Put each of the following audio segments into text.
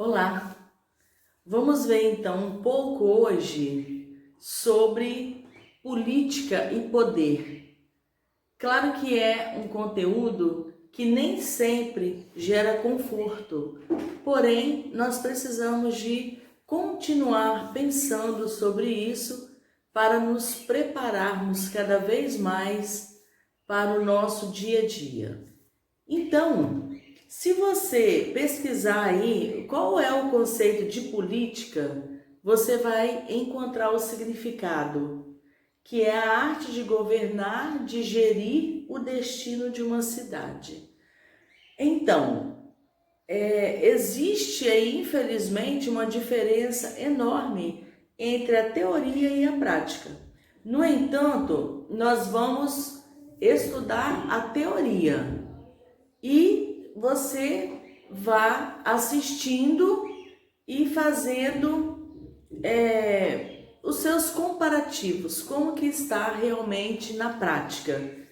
Olá, vamos ver então um pouco hoje sobre política e poder. Claro que é um conteúdo que nem sempre gera conforto, porém nós precisamos de continuar pensando sobre isso para nos prepararmos cada vez mais para o nosso dia a dia. Então, se você pesquisar aí qual é o conceito de política, você vai encontrar o significado, que é a arte de governar, de gerir o destino de uma cidade. Então, existe aí, infelizmente, uma diferença enorme entre a teoria e a prática. No entanto, nós vamos estudar a teoria e você vá assistindo e fazendo os seus comparativos, como que está realmente na prática.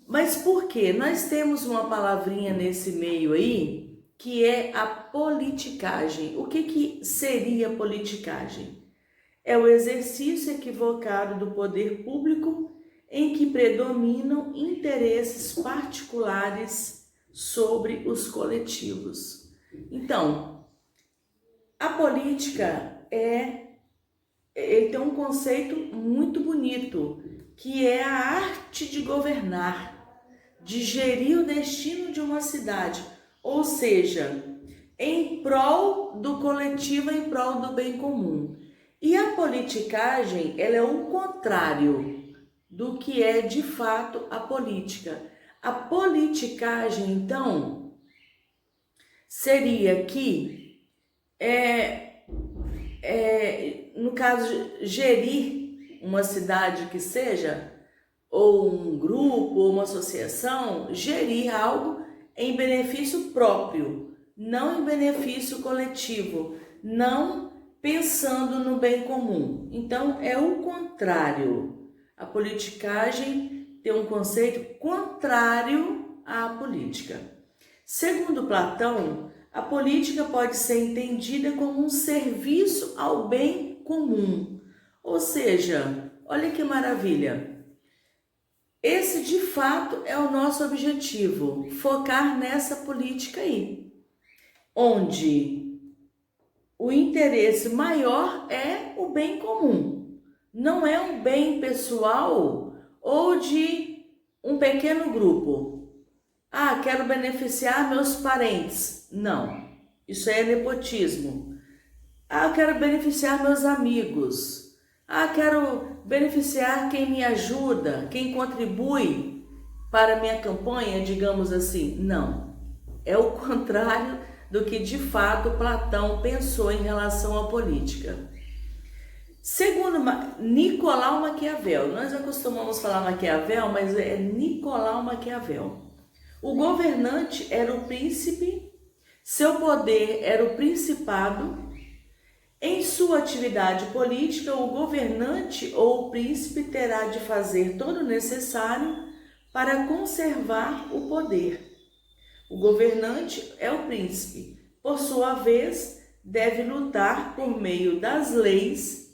Mas por quê? Nós temos uma palavrinha nesse meio aí, que é a politicagem. O que seria politicagem? É o exercício equivocado do poder público em que predominam interesses particulares sobre os coletivos. Então, a política ele tem um conceito muito bonito, que é a arte de governar, de gerir o destino de uma cidade, ou seja, em prol do coletivo, em prol do bem comum. E a politicagem, ela é o contrário do que é de fato a política. A politicagem, então, seria que, no caso, gerir uma cidade que seja, ou um grupo, ou uma associação, gerir algo em benefício próprio, não em benefício coletivo, não pensando no bem comum. Então, é o contrário. A politicagem tem um conceito contrário à política. Segundo Platão, a política pode ser entendida como um serviço ao bem comum. Ou seja, olha que maravilha! Esse de fato é o nosso objetivo, focar nessa política aí, onde o interesse maior é o bem comum, não é um bem pessoal ou de um pequeno grupo. Ah, quero beneficiar meus parentes. Não, isso é nepotismo. Ah, quero beneficiar meus amigos. Ah, quero beneficiar quem me ajuda, quem contribui para a minha campanha, digamos assim. Não, é o contrário do que de fato Platão pensou em relação à política. Segundo Nicolau Maquiavel, nós acostumamos falar Maquiavel, mas é Nicolau Maquiavel. O governante era o príncipe, seu poder era o principado. Em sua atividade política, o governante ou o príncipe terá de fazer todo o necessário para conservar o poder. O governante é o príncipe. Por sua vez, deve lutar por meio das leis,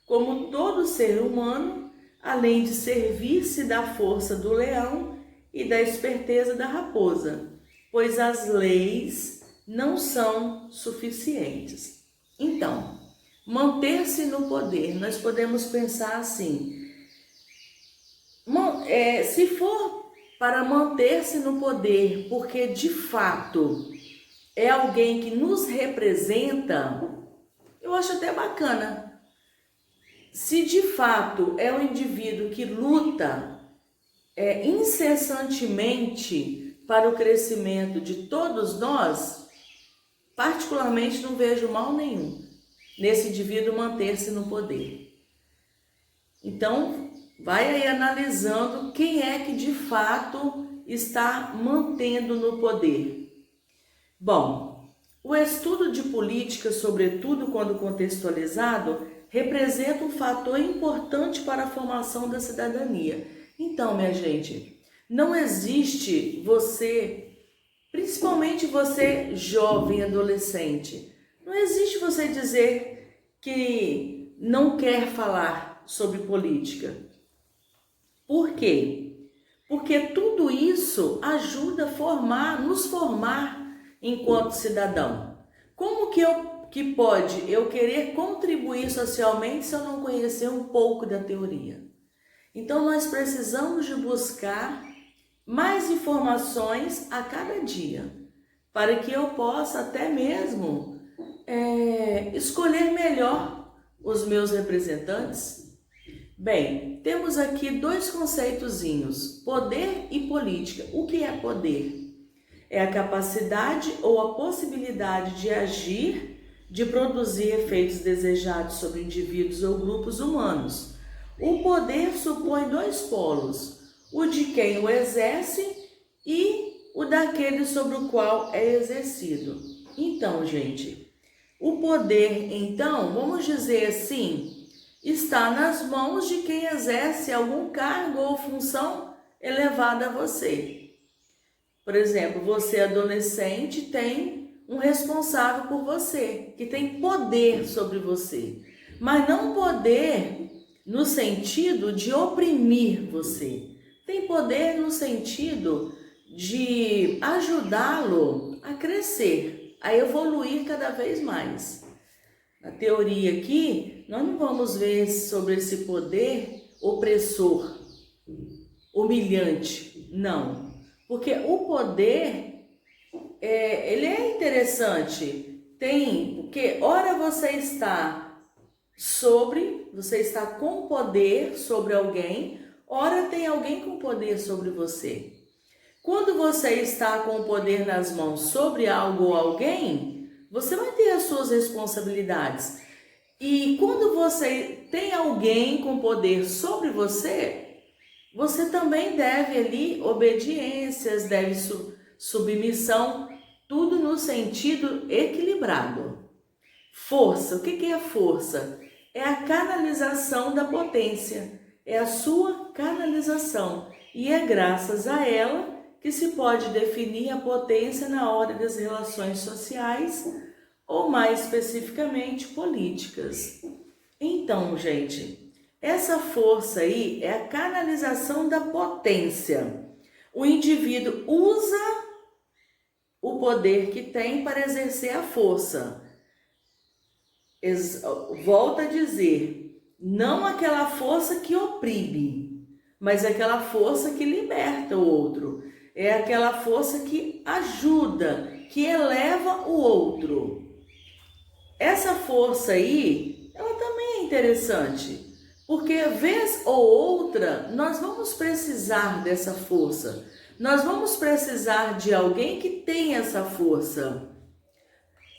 como todo ser humano, além de servir-se da força do leão e da esperteza da raposa, pois as leis não são suficientes. Então, manter-se no poder, nós podemos pensar assim, se for para manter-se no poder, porque de fato é alguém que nos representa, eu acho até bacana. Se de fato é um indivíduo que luta incessantemente para o crescimento de todos nós, particularmente não vejo mal nenhum nesse indivíduo manter-se no poder. Então, vai aí analisando quem é que de fato está mantendo no poder. Bom, o estudo de política, sobretudo quando contextualizado, representa um fator importante para a formação da cidadania. Então, minha gente, não existe você Principalmente você, jovem, adolescente. Não existe você dizer que não quer falar sobre política. Por quê? Porque tudo isso ajuda a nos formar enquanto cidadão. Como que pode eu querer contribuir socialmente se eu não conhecer um pouco da teoria? Então nós precisamos de buscar mais informações a cada dia, para que eu possa até mesmo escolher melhor os meus representantes. Bem, temos aqui dois conceitozinhos, poder e política. O que é poder? É a capacidade ou a possibilidade de agir, de produzir efeitos desejados sobre indivíduos ou grupos humanos. O poder supõe dois polos, o de quem o exerce e o daquele sobre o qual é exercido. Então, gente, o poder, então, vamos dizer assim, está nas mãos de quem exerce algum cargo ou função elevada a você. Por exemplo, você adolescente tem um responsável por você, que tem poder sobre você, mas não poder no sentido de oprimir você. Tem poder no sentido de ajudá-lo a crescer, a evoluir cada vez mais. Na teoria aqui, nós não vamos ver sobre esse poder opressor, humilhante, não. Porque o poder, ele é interessante, porque ora você está com poder sobre alguém, ora tem alguém com poder sobre você. Quando você está com o poder nas mãos sobre algo ou alguém, você vai ter as suas responsabilidades. E quando você tem alguém com poder sobre você, você também deve ali obediências, deve submissão, tudo no sentido equilibrado. Força, o que é força? É a canalização da potência, é a sua canalização. E é graças a ela que se pode definir a potência na hora das relações sociais, ou mais especificamente políticas. Então, gente, essa força aí é a canalização da potência. O indivíduo usa o poder que tem para exercer a força. Volto a dizer, não aquela força que oprime, mas aquela força que liberta o outro. É aquela força que ajuda, que eleva o outro. Essa força aí, ela também é interessante. Porque vez ou outra, nós vamos precisar dessa força. Nós vamos precisar de alguém que tenha essa força.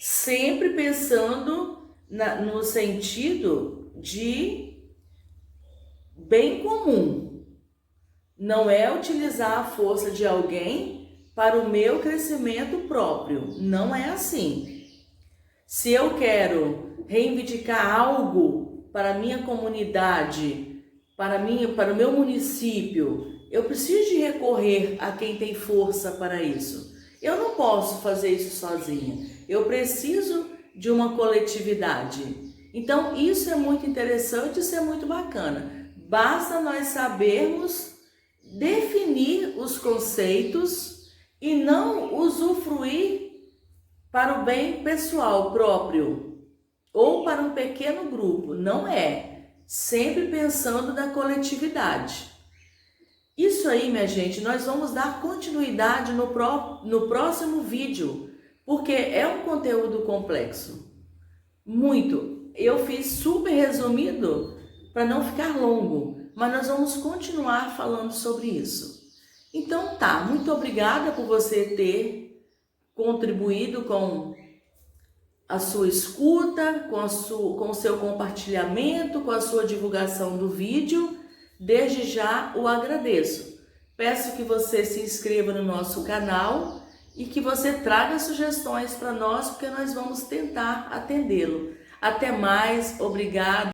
Sempre pensando no sentido de bem comum. Não é utilizar a força de alguém para o meu crescimento próprio. Não é assim. Se eu quero reivindicar algo para a minha comunidade, para o meu município, eu preciso de recorrer a quem tem força para isso. Eu não posso fazer isso sozinha. Eu preciso de uma coletividade. Então, isso é muito interessante, isso é muito bacana. Basta nós sabermos definir os conceitos e não usufruir para o bem pessoal próprio ou para um pequeno grupo. Não é. Sempre pensando na coletividade. Isso aí, minha gente, nós vamos dar continuidade no próximo vídeo, porque é um conteúdo complexo. Muito. Eu fiz super resumido para não ficar longo, mas nós vamos continuar falando sobre isso. Então tá, muito obrigada por você ter contribuído com a sua escuta, com o seu compartilhamento, com a sua divulgação do vídeo. Desde já o agradeço. Peço que você se inscreva no nosso canal e que você traga sugestões para nós, porque nós vamos tentar atendê-lo. Até mais, obrigado.